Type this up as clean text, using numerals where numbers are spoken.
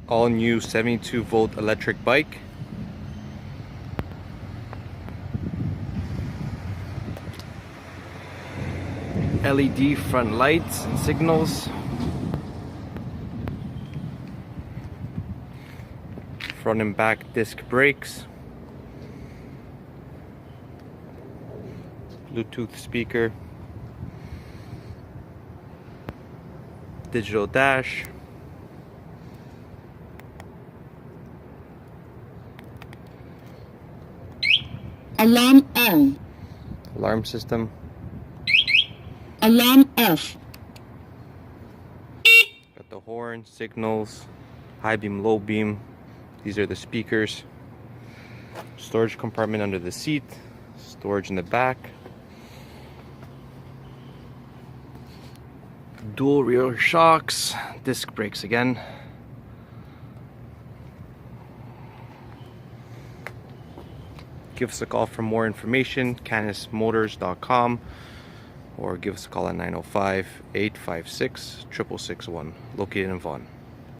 All new 72-volt electric bike. LED front lights and signals. Front and back disc brakes. Bluetooth speaker. Digital dash. Alarm on. Alarm system. Alarm off. Got the horn, signals, high beam, low beam. These are the speakers. Storage compartment under the seat. Storage in the back. Dual rear shocks. Disc brakes again. Give us a call for more information, canismotors.com, or give us a call at 905-856-6661, located in Vaughan.